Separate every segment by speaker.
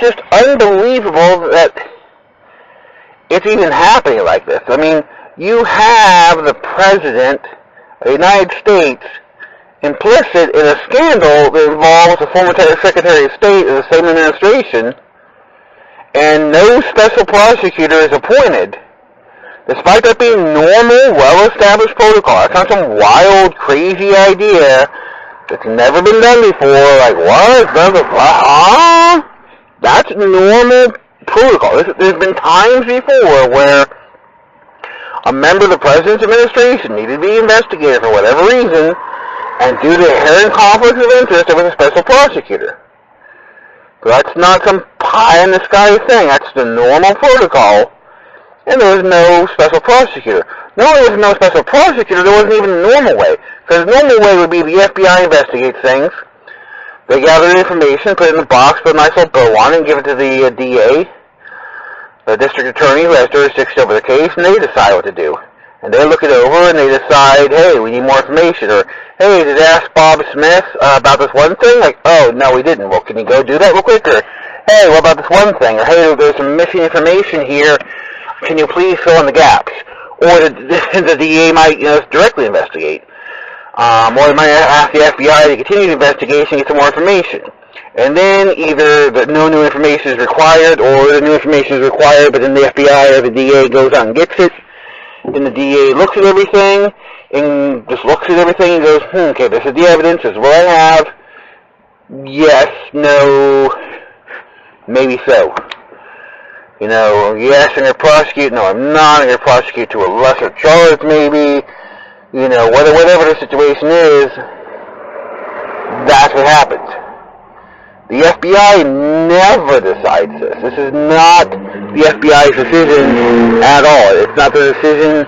Speaker 1: just unbelievable that it's even happening like this. I mean, you have the President of the United States implicit in a scandal that involves the former Secretary of State of the same administration, and no special prosecutor is appointed, despite that being normal, well-established protocol. It's not some wild, crazy idea that's never been done before. Like, what? That's normal protocol. There's been times before where a member of the President's administration needed to be investigated for whatever reason, and due to inherent conflicts of interest, there was a special prosecutor. So that's not some pie-in-the-sky thing. That's the normal protocol, and there was no special prosecutor. Not only was there no special prosecutor, there wasn't even a normal way. Because the normal way would be the FBI investigates things, they gather information, put it in a box, put a nice little bow on it, and give it to the DA, the district attorney who has jurisdiction over the case, and they decide what to do. And they look it over, and they decide, hey, we need more information, or, hey, did they ask Bob Smith about this one thing? Like, oh, no, we didn't. Well, can you go do that real quick? Or, hey, what about this one thing? Or, hey, there's some missing information here. Can you please fill in the gaps? Or the DA might, directly investigate. Or they might ask the FBI to continue the investigation and get some more information. And then either no new information is required, or the new information is required, but then the FBI or the DA goes out and gets it. Then the DA looks at everything, and just looks at everything and goes, okay, this is the evidence, this is what I have. Yes, no, maybe so. Yes, I'm going to prosecute. No, I'm not. I'm going to prosecute to a lesser charge, maybe. Whatever the situation is, that's what happens. The FBI never decides this. This is not the FBI's decision at all. It's not the decision.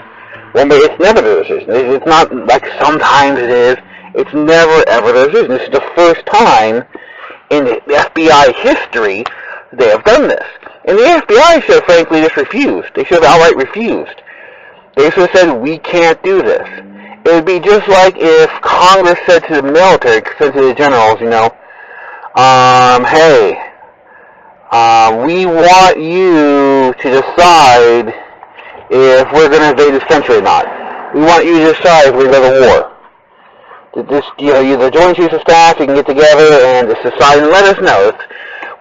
Speaker 1: It's never the decision. It's not like sometimes it is. It's never, ever the decision. This is the first time in the FBI history they have done this. And the FBI should have frankly just refused. They should have outright refused. They should have said, we can't do this. It would be just like if Congress said to the military, said to the generals, hey, we want you to decide if we're going to invade this country or not. We want you to decide if we're going to go to war. The Joint Chiefs of Staff, you can get together and just decide and let us know.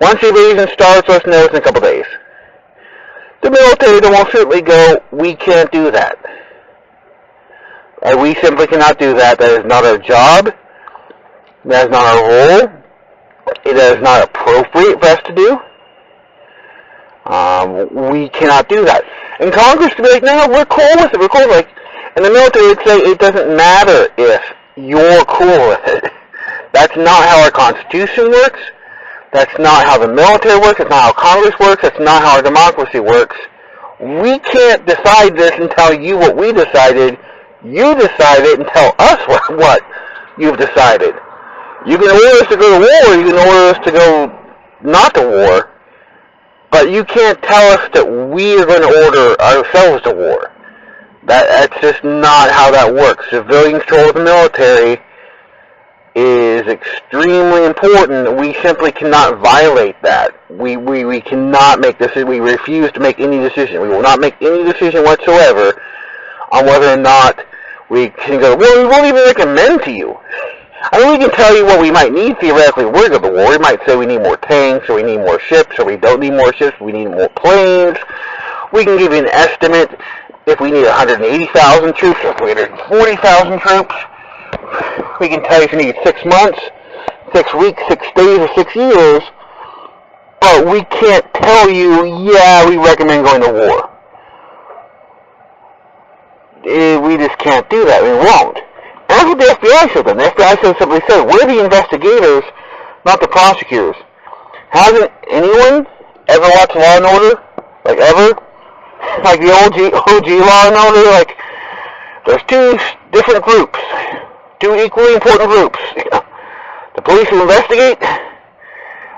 Speaker 1: Once the invasion starts, let us know in a couple days. The military will most certainly go, we can't do that. And we simply cannot do that. That is not our job. That is not our role. It is not appropriate for us to do. We cannot do that. And Congress could be like, no, we're cool with it. We're cool with it. And the military would say, it doesn't matter if you're cool with it. That's not how our Constitution works. That's not how the military works. That's not how Congress works. That's not how our democracy works. We can't decide this and tell you what we decided. You decide it and tell us what you've decided. You can order us to go to war, you can order us to go not to war, but you can't tell us that we are going to order ourselves to war. That's just not how that works. Civilian control of the military is extremely important. We simply cannot violate that. We cannot make this. We refuse to make any decision. We will not make any decision whatsoever on whether or not we can go. Well, we won't even recommend to you. I mean, we can tell you what we might need theoretically. We're going to the war. We might say we need more tanks, or we need more ships, or we don't need more ships. We need more planes. We can give you an estimate if we need 180,000 troops or 340,000 troops. We can tell you if you need 6 months, 6 weeks, 6 days, or 6 years. But we can't tell you, yeah, we recommend going to war. We just can't do that. We won't. And that's what the FBI should have done. The FBI should have simply said, we're the investigators, not the prosecutors. Hasn't anyone ever watched Law and Order? Like, ever? Like the OG Law and Order? Like, there's two different groups. Two equally important groups. The police who investigate,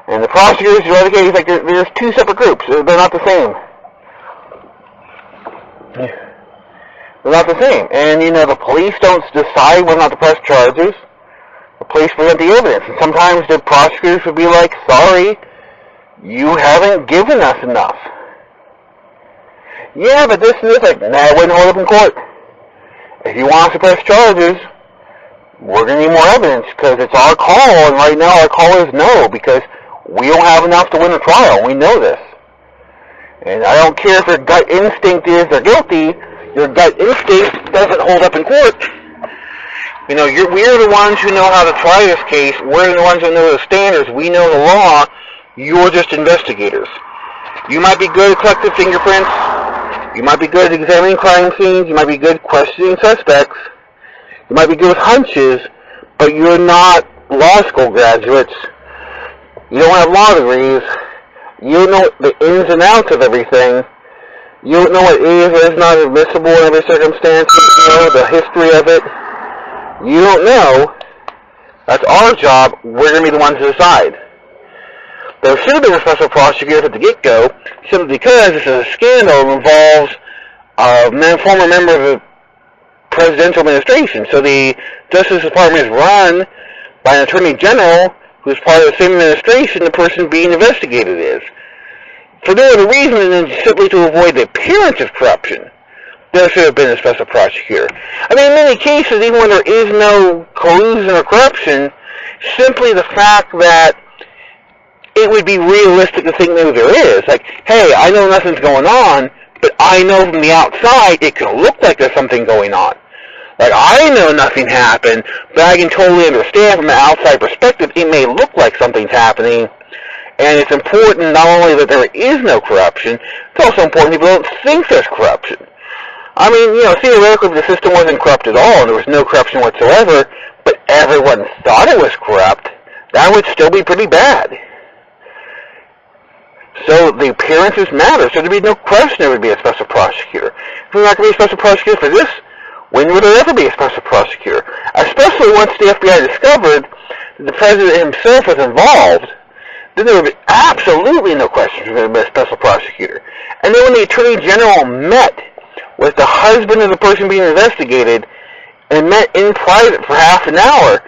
Speaker 1: and the prosecutors who investigate. Like, there's two separate groups. They're not the same. They're not the same. And, the police don't decide whether or not to press charges. The police present the evidence. And sometimes the prosecutors would be like, sorry, You haven't given us enough. Yeah, but this and this, like, nah, it wouldn't hold up in court. If you want to press charges, we're going to need more evidence, because it's our call, and right now our call is no, because we don't have enough to win a trial. We know this. And I don't care if your gut instinct is they're guilty, your gut instinct doesn't hold up in court. You know, we're the ones who know how to try this case. We're the ones who know the standards. We know the law. You're just investigators. You might be good at collecting fingerprints. You might be good at examining crime scenes. You might be good at questioning suspects. You might be good with hunches, but you're not law school graduates. You don't have law degrees. You don't know the ins and outs of everything. You don't know what is or is not admissible in every circumstance. You know the history of it. You don't know. That's our job. We're going to be the ones to decide. There should have been a special prosecutor at the get-go, simply because this is a scandal that involves a former member of the presidential administration. So the Justice Department is run by an attorney general who's part of the same administration the person being investigated is. For no other reason than simply to avoid the appearance of corruption, there should have been a special prosecutor. I mean, in many cases, even when there is no collusion or corruption, simply the fact that it would be realistic to think maybe there is. Like, hey, I know nothing's going on, but I know from the outside it can look like there's something going on. Like, I know nothing happened, but I can totally understand from an outside perspective it may look like something's happening. And it's important not only that there is no corruption, it's also important people don't think there's corruption. I mean, you know, theoretically, if the system wasn't corrupt at all and there was no corruption whatsoever, but everyone thought it was corrupt, that would still be pretty bad. So the appearances matter. So there'd be no question there would be a special prosecutor. If there's not going to be a special prosecutor for this, when would there ever be a special prosecutor? Especially once the FBI discovered that the president himself was involved, then there would be absolutely no question there would be a special prosecutor. And then when the Attorney General met with the husband of the person being investigated and met in private for half an hour,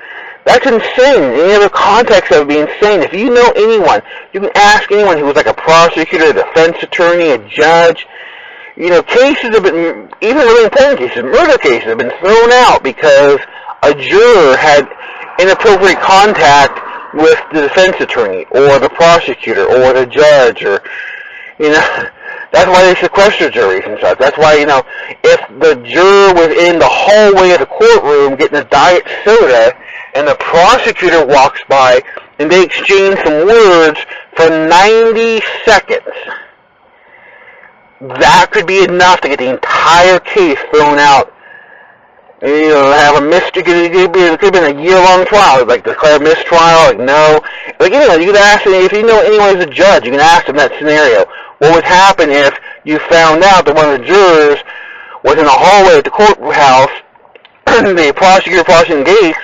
Speaker 1: that's insane. Any other context that would be insane. If you know anyone, you can ask anyone who was like a prosecutor, a defense attorney, a judge. You know, cases have been, even really important cases, murder cases have been thrown out because a juror had inappropriate contact with the defense attorney or the prosecutor or the judge, or, you know, that's why they sequester juries and such. That's why, you know, if the juror was in the hallway of the courtroom getting a diet soda and the prosecutor walks by and they exchange some words for 90 seconds, that could be enough to get the entire case thrown out. You know, have a mystery. It could have been a year-long trial, like declare mistrial, like no. Like, you know, you can ask, if you know anyone as a judge, you can ask them that scenario. What would happen if you found out that one of the jurors was in the hallway at the courthouse, the prosecutor, prosecuting case,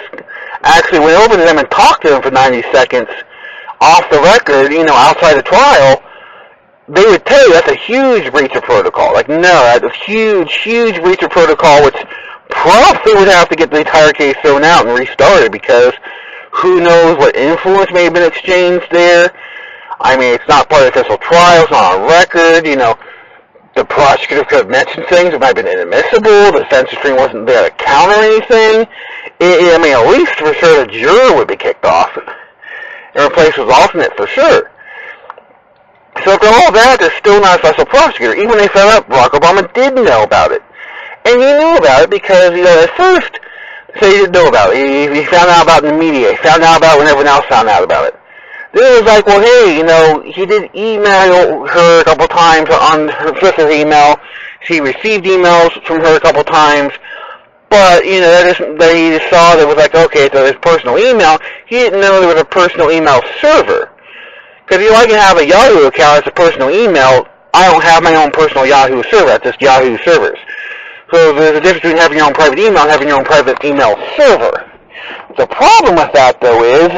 Speaker 1: actually went over to them and talked to them for 90 seconds off the record, you know, outside the trial? They would tell you that's a huge breach of protocol. Like, no, that's a huge, huge breach of protocol, which probably would have to get the entire case thrown out and restarted, because who knows what influence may have been exchanged there. I mean, it's not part of the official trial, it's not on record, you know. The prosecutor could have mentioned things that might have been inadmissible, the defense attorney wasn't there to counter anything. I mean, at least for sure the juror would be kicked off and replaced with alternate for sure. So after all that, there's still not a special prosecutor. Even when they found out, Barack Obama did know about it. And he knew about it because, you know, at first, so he didn't know about it. He found out about it in the media. He found out about it when everyone else found out about it. Then it was like, well, hey, you know, he did email her a couple times on her sister's email. He received emails from her a couple times. But, you know, they just saw that it was like, okay, so his personal email. He didn't know there was a personal email server. Because, you know, I can have a Yahoo account as a personal email. I don't have my own personal Yahoo server. That's just Yahoo servers. So there's a difference between having your own private email and having your own private email server. The problem with that, though, is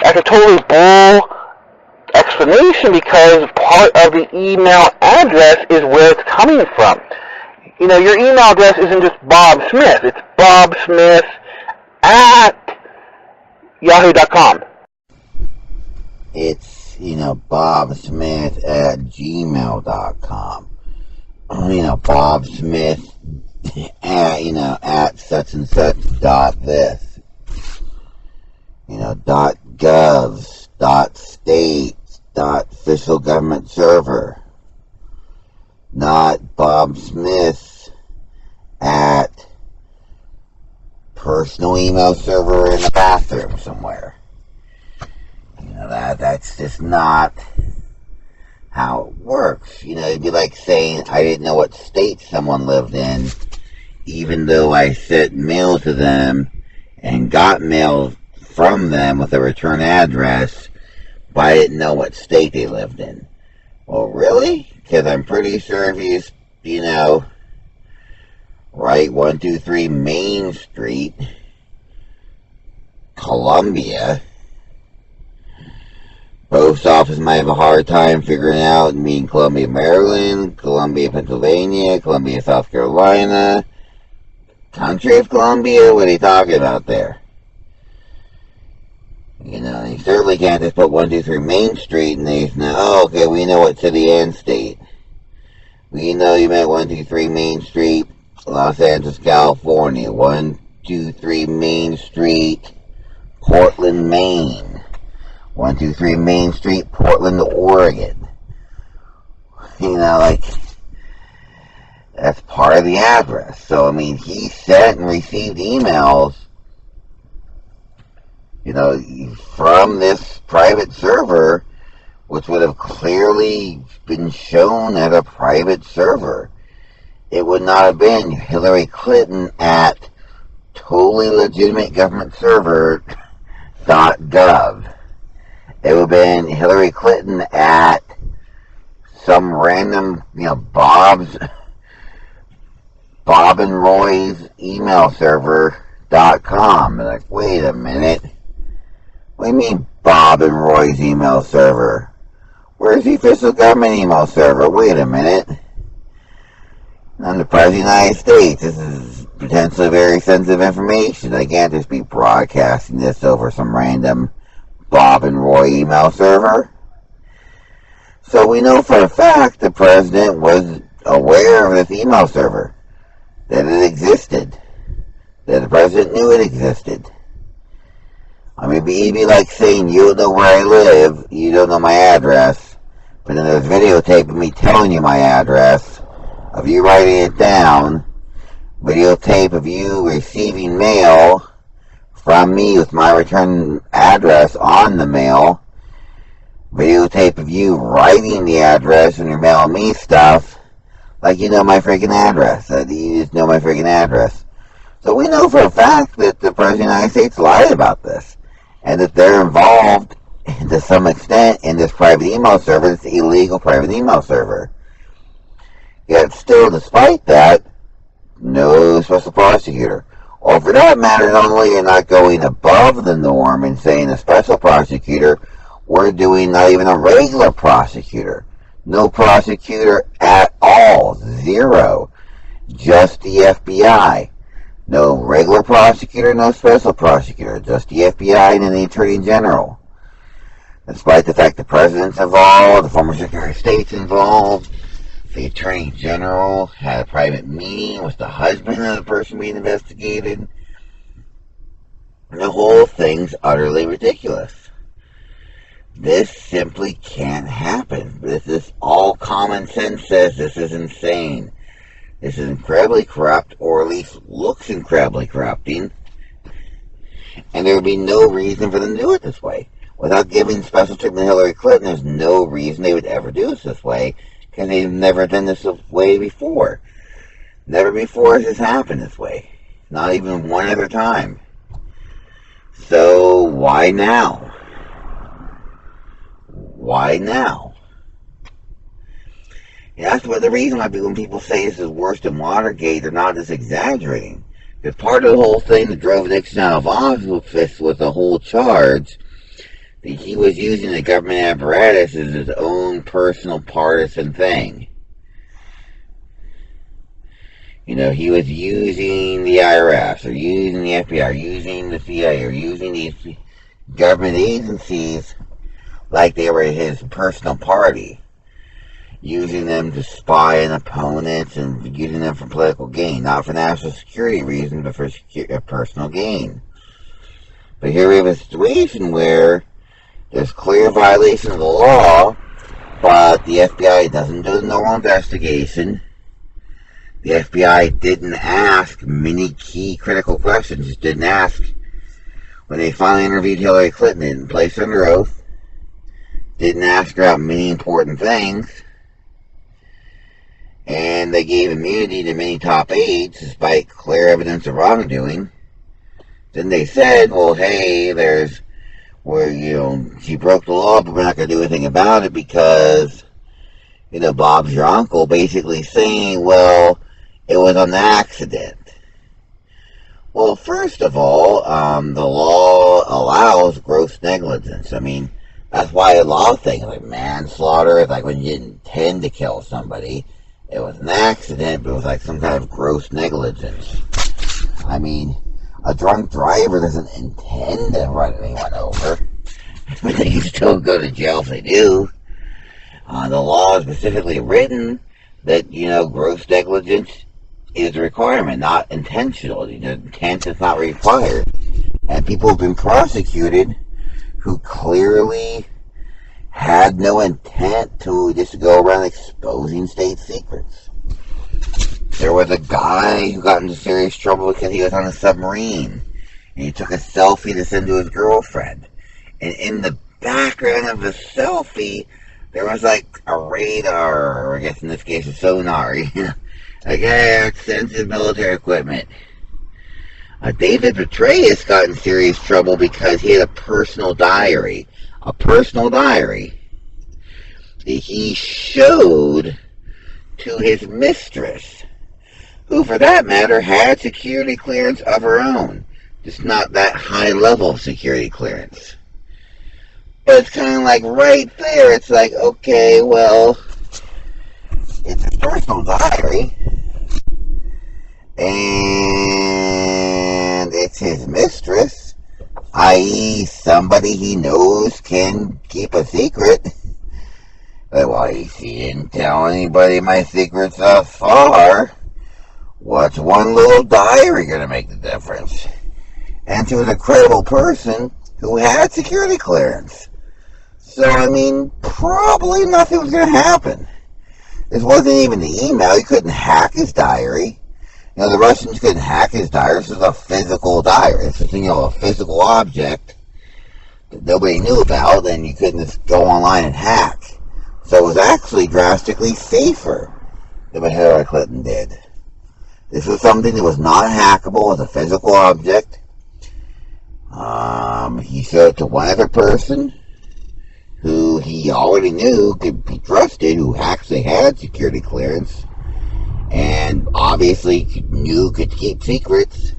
Speaker 1: that's a totally bull explanation, because part of the email address is where it's coming from. You know, your email address isn't just Bob Smith. It's bobsmith@yahoo.com.
Speaker 2: It's bobsmith@gmail.com. Bob Smith at such and such dot this. Dot govs, dot states, dot official government server. Not Bob Smith at personal email server in the bathroom somewhere. That's just not how it works. It'd be like saying I didn't know what state someone lived in, even though I sent mail to them and got mail from them with a return address, but I didn't know what state they lived in. Well, really? Because I'm pretty sure if you, write 123 Main Street, Columbia, post office might have a hard time figuring out and mean Columbia, Maryland, Columbia, Pennsylvania, Columbia, South Carolina, country of Columbia. What are you talking about there? You certainly can't just put 123 Main Street and they know, oh, okay, we know what city and state. We know you meant 123 Main Street, Los Angeles, California. 123 Main Street, Portland, Maine. 123 Main Street, Portland, Oregon. That's part of the address. So, he sent and received emails, from this private server, which would have clearly been shown as a private server. It would not have been Hillary Clinton at totally legitimate government server.gov. It would have been Hillary Clinton at some random, Bob and Roy's email server.com. Like, wait a minute. What do you mean Bob and Roy's email server? Where's the official government email server? Wait a minute. I'm the President of the United States. This is potentially very sensitive information. I can't just be broadcasting this over some random Bob and Roy email server. So we know for a fact the President was aware of this email server, that it existed, that the President knew it existed. It'd be like saying you don't know where I live, you don't know my address, but then there's videotape of me telling you my address, of you writing it down, videotape of you receiving mail from me with my return address on the mail, videotape of you writing the address when you're mailing me stuff, like you know my freaking address, you just know my freaking address. So we know for a fact that the President of the United States lied about this, and that they're involved to some extent in this private email server, this illegal private email server. Yet still, despite that, no special prosecutor. Or for that matter, not only you're not going above the norm and saying a special prosecutor, we're doing not even a regular prosecutor. No prosecutor at all. Zero. Just the FBI. No regular prosecutor, no special prosecutor. Just the FBI and the Attorney General. Despite the fact the President's involved, the former Secretary of State's involved, the Attorney General had a private meeting with the husband of the person being investigated. The whole thing's utterly ridiculous. This simply can't happen. This is all common sense says this is insane. This is incredibly corrupt, or at least looks incredibly corrupting. And there would be no reason for them to do it this way. Without giving special treatment to Hillary Clinton, there's no reason they would ever do this way. Because they've never done this way before. Never before has this happened this way. Not even one other time. So, why now? Why now? Yeah, that's what the reason why when people say this is worse than Watergate, they're not just exaggerating. Because part of the whole thing that drove Nixon out of office was the whole charge that he was using the government apparatus as his own personal partisan thing. He was using the IRS, or using the FBI, or using the CIA, or using these government agencies like they were his personal party, using them to spy on opponents and using them for political gain, not for national security reasons, but for personal gain. But here we have a situation where there's clear violation of the law, but the FBI doesn't do the normal investigation. The FBI didn't ask many key critical questions, just didn't ask. When they finally interviewed Hillary Clinton, they didn't place her under oath, didn't ask her about many important things, and they gave immunity to many top aides despite clear evidence of wrongdoing. Then they said, well, hey, she broke the law, but we're not going to do anything about it because, Bob's your uncle, basically saying, well, it was an accident. Well, first of all, the law allows gross negligence. I mean, that's why a lot of things like manslaughter, like when you didn't intend to kill somebody, it was an accident, but it was like some kind of gross negligence. I mean, a drunk driver doesn't intend to run anyone over, but they can still go to jail if they do. The law is specifically written that, gross negligence is a requirement, not intentional. Intent is not required. And people have been prosecuted who clearly had no intent to just go around exposing state secrets. There was a guy who got into serious trouble because he was on a submarine and he took a selfie to send to his girlfriend. And in the background of the selfie, there was like a radar, or I guess in this case a sonar, like, extensive military equipment. David Petraeus got in serious trouble because he had a personal diary. A personal diary he showed to his mistress, who, for that matter, had security clearance of her own. Just not that high level of security clearance. But it's kind of like right there, it's like, okay, well, it's a personal diary, and it's his mistress, i.e. somebody he knows can keep a secret. But why he didn't tell anybody my secrets thus far? What's one little diary going to make the difference? And she was a credible person who had security clearance. So, I mean, probably nothing was going to happen. This wasn't even the email. You couldn't hack his diary. The Russians couldn't hack his diary. This was a physical diary. This was, a physical object that nobody knew about, and you couldn't just go online and hack. So it was actually drastically safer than what Hillary Clinton did. This was something that was not hackable as a physical object. He showed it to one other person who he already knew could be trusted, who actually had security clearance, and obviously knew could keep secrets.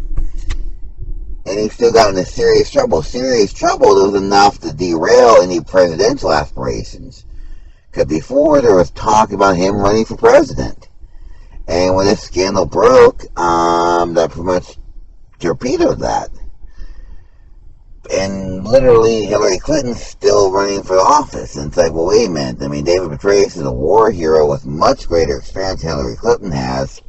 Speaker 2: And he still got into serious trouble. Serious trouble that was enough to derail any presidential aspirations. Because before there was talk about him running for president. And when this scandal broke, that pretty much torpedoed that. And literally, Hillary Clinton's still running for office. And it's like, well, wait a minute. I mean, David Petraeus is a war hero with much greater experience than Hillary Clinton has.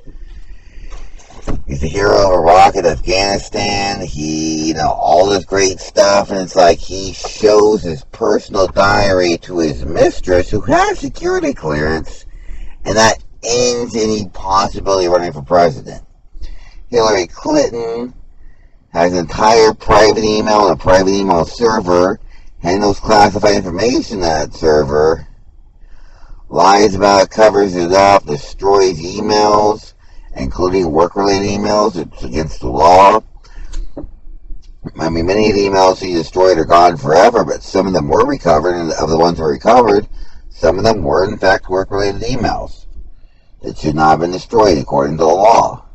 Speaker 2: He's a hero of Iraq and Afghanistan. He, all this great stuff. And it's like he shows his personal diary to his mistress, who has security clearance. And that ends any possibility of running for president. Hillary Clinton has an entire private email and a private email server, handles classified information in that server, lies about it, covers it up, destroys emails, including work-related emails. It's against the law. I mean, many of the emails he destroyed are gone forever, but some of them were recovered, and of the ones that were recovered, some of them were, in fact, work-related emails that should not have been destroyed according to the law.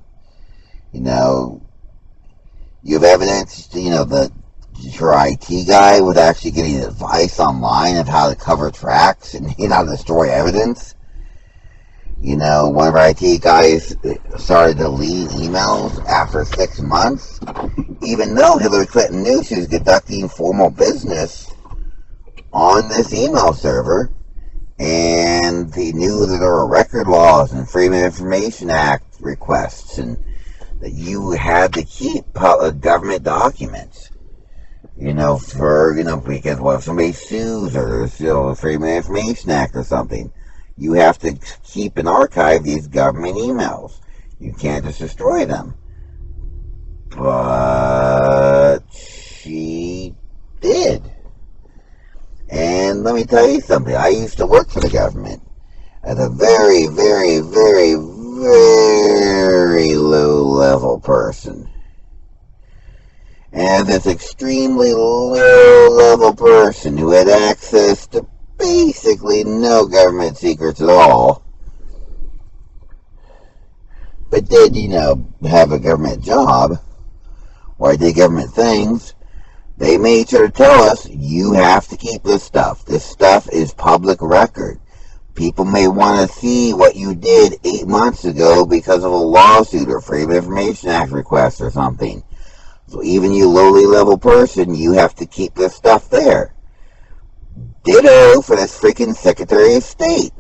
Speaker 2: You have evidence, that your IT guy was actually getting advice online of how to cover tracks and how to destroy evidence. One of our IT guys started deleting emails after 6 months, even though Hillary Clinton knew she was conducting formal business on this email server, and he knew that there were record laws and Freedom of Information Act requests, and that you had to keep government documents. Because what if somebody sues or there's the Freedom of Information Act or something? You have to keep and archive these government emails. You can't just destroy them. But she did. And let me tell you something. I used to work for the government as a very, very, very, very low-level person. And this extremely low-level person who had access to basically no government secrets at all, but did, have a government job, or I did government things, they made sure to tell us, you have to keep this stuff. This stuff is public record. People may want to see what you did 8 months ago because of a lawsuit or Freedom of Information Act request or something. So even you lowly level person, you have to keep this stuff there. Ditto for this freaking Secretary of State.